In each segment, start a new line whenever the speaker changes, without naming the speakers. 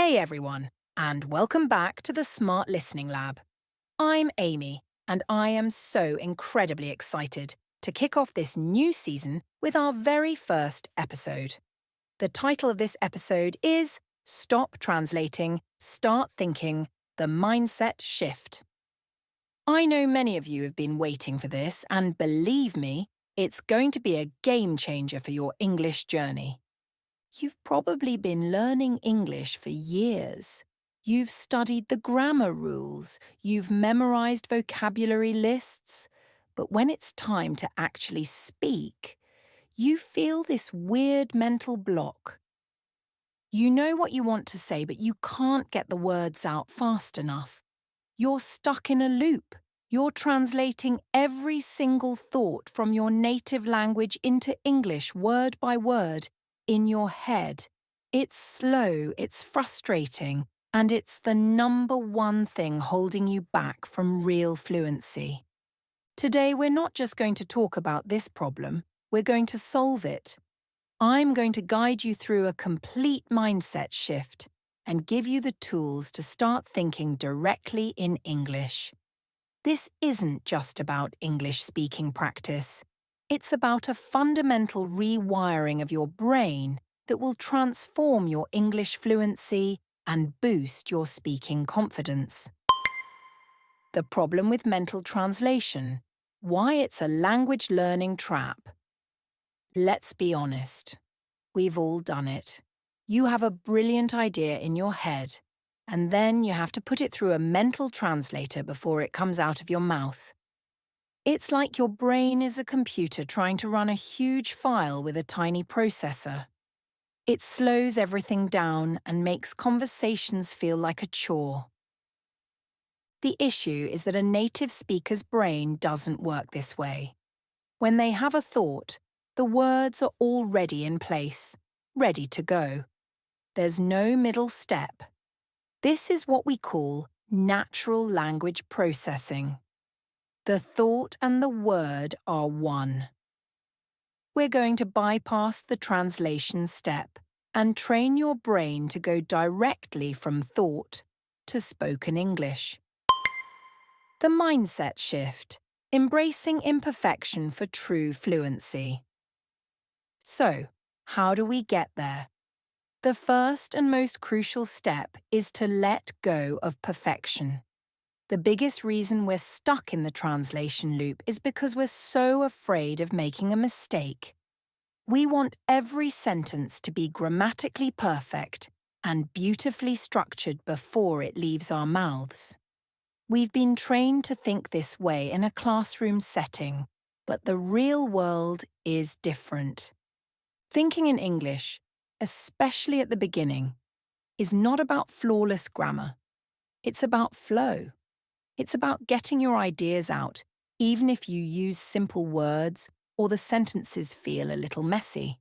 Hey everyone, and welcome back to the Smart Listening Lab. I'm Amy, and I am so incredibly excited to kick off this new season with our very first episode. The title of this episode is Stop Translating, Start Thinking, The Mindset Shift. I know many of you have been waiting for this, and believe me, it's going to be a game changer for your English journey. You've probably been learning English for years. You've studied the grammar rules, you've memorized vocabulary lists, but when it's time to actually speak, you feel this weird mental block. You know what you want to say, but you can't get the words out fast enough. You're stuck in a loop. You're translating every single thought from your native language into English word by word in your head. It's slow, it's frustrating, and it's the number one thing holding you back from real fluency. Today, we're not just going to talk about this problem, we're going to solve it. I'm going to guide you through a complete mindset shift and give you the tools to start thinking directly in English. This isn't just about English speaking practice. It's about a fundamental rewiring of your brain that will transform your English fluency and boost your speaking confidence. The problem with mental translation, why it's a language learning trap. Let's be honest. We've all done it. You have a brilliant idea in your head, and then you have to put it through a mental translator before it comes out of your mouth. It's like your brain is a computer trying to run a huge file with a tiny processor. It slows everything down and makes conversations feel like a chore. The issue is that a native speaker's brain doesn't work this way. When they have a thought, the words are already in place, ready to go. There's no middle step. This is what we call natural language processing. The thought and the word are one. We're going to bypass the translation step and train your brain to go directly from thought to spoken English. The mindset shift, embracing imperfection for true fluency. So, how do we get there? The first and most crucial step is to let go of perfection. The biggest reason we're stuck in the translation loop is because we're so afraid of making a mistake. We want every sentence to be grammatically perfect and beautifully structured before it leaves our mouths. We've been trained to think this way in a classroom setting, but the real world is different. Thinking in English, especially at the beginning, is not about flawless grammar. It's about flow. It's about getting your ideas out, even if you use simple words or the sentences feel a little messy.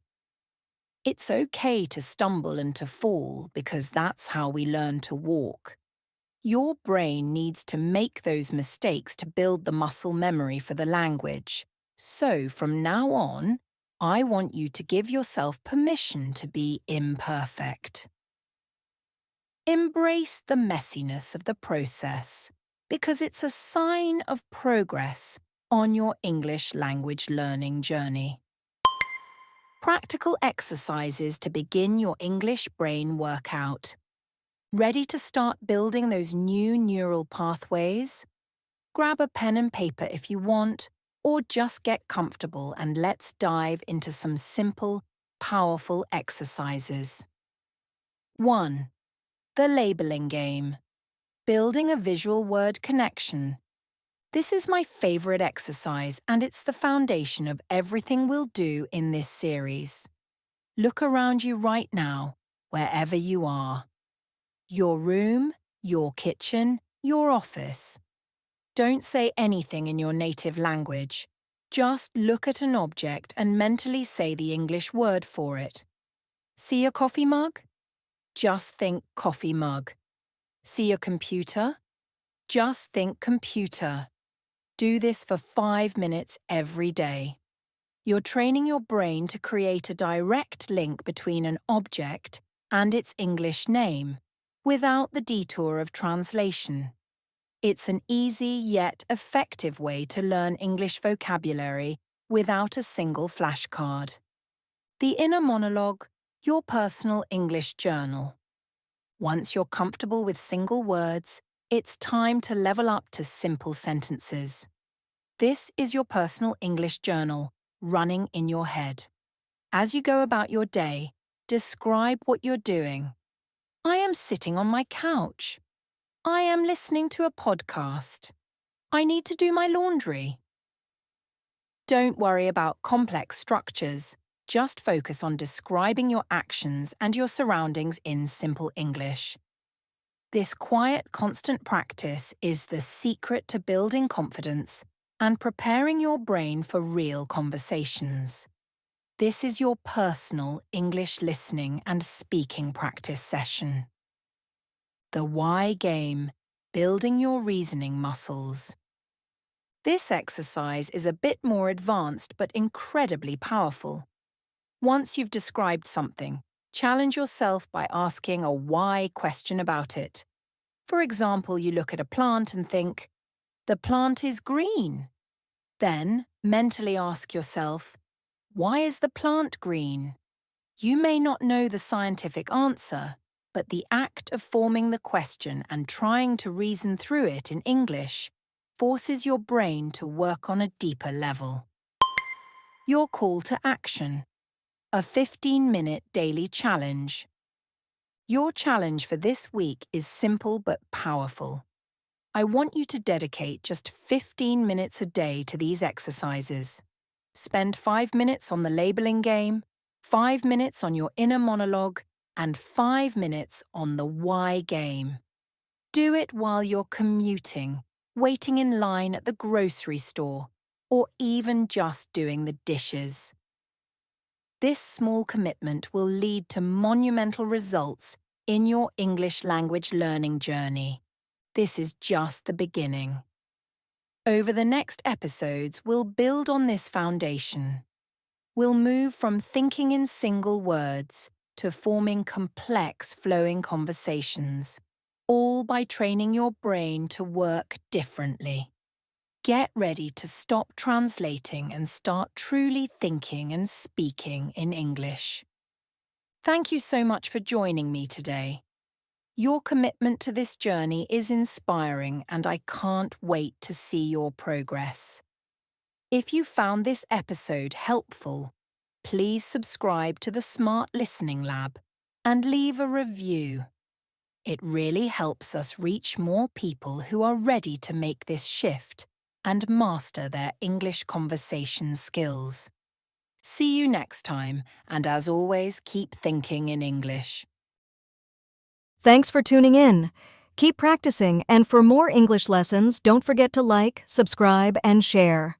It's okay to stumble and to fall because that's how we learn to walk. Your brain needs to make those mistakes to build the muscle memory for the language. So from now on, I want you to give yourself permission to be imperfect. Embrace the messiness of the process, because it's a sign of progress on your English language learning journey. Practical exercises to begin your English brain workout. Ready to start building those new neural pathways? Grab a pen and paper if you want, or just get comfortable and let's dive into some simple, powerful exercises. 1. The labeling game. Building a visual word connection. This is my favorite exercise and it's the foundation of everything we'll do in this series. Look around you right now, wherever you are. Your room, your kitchen, your office. Don't say anything in your native language. Just look at an object and mentally say the English word for it. See a coffee mug? Just think coffee mug. See a computer? Just think computer. Do this for 5 minutes every day. You're training your brain to create a direct link between an object and its English name. without the detour of translation. It's an easy yet effective way to learn English vocabulary without a single flashcard. The Inner Monologue, your personal English journal. Once you're comfortable with single words, it's time to level up to simple sentences. This is your personal English journal, running in your head. As you go about your day, describe what you're doing. I am sitting on my couch. I am listening to a podcast. I need to do my laundry. Don't worry about complex structures. Just focus on describing your actions and your surroundings in simple English. This quiet, constant practice is the secret to building confidence and preparing your brain for real conversations. This is your personal English listening and speaking practice session. The Why game, building your reasoning muscles. This exercise is a bit more advanced but incredibly powerful. Once you've described something, challenge yourself by asking a why question about it. For example, you look at a plant and think, "The plant is green." Then, mentally ask yourself, "Why is the plant green?" You may not know the scientific answer, but the act of forming the question and trying to reason through it in English forces your brain to work on a deeper level. Your call to action. A 15-minute daily challenge. Your challenge for this week is simple but powerful. I want you to dedicate just 15 minutes a day to these exercises. Spend 5 minutes on the labeling game, 5 minutes on your inner monologue, and 5 minutes on the why game. Do it while you're commuting, waiting in line at the grocery store, or even just doing the dishes. This small commitment will lead to monumental results in your English language learning journey. This is just the beginning. Over the next episodes, we'll build on this foundation. We'll move from thinking in single words to forming complex, flowing conversations, all by training your brain to work differently. Get ready to stop translating and start truly thinking and speaking in English. Thank you so much for joining me today. Your commitment to this journey is inspiring, and I can't wait to see your progress. If you found this episode helpful, please subscribe to the Smart Listening Lab and leave a review. It really helps us reach more people who are ready to make this shift and master their English conversation skills. See you next time, and as always, keep thinking in English.
Thanks for tuning in. Keep practicing, and for more English lessons, don't forget to like, subscribe, and share.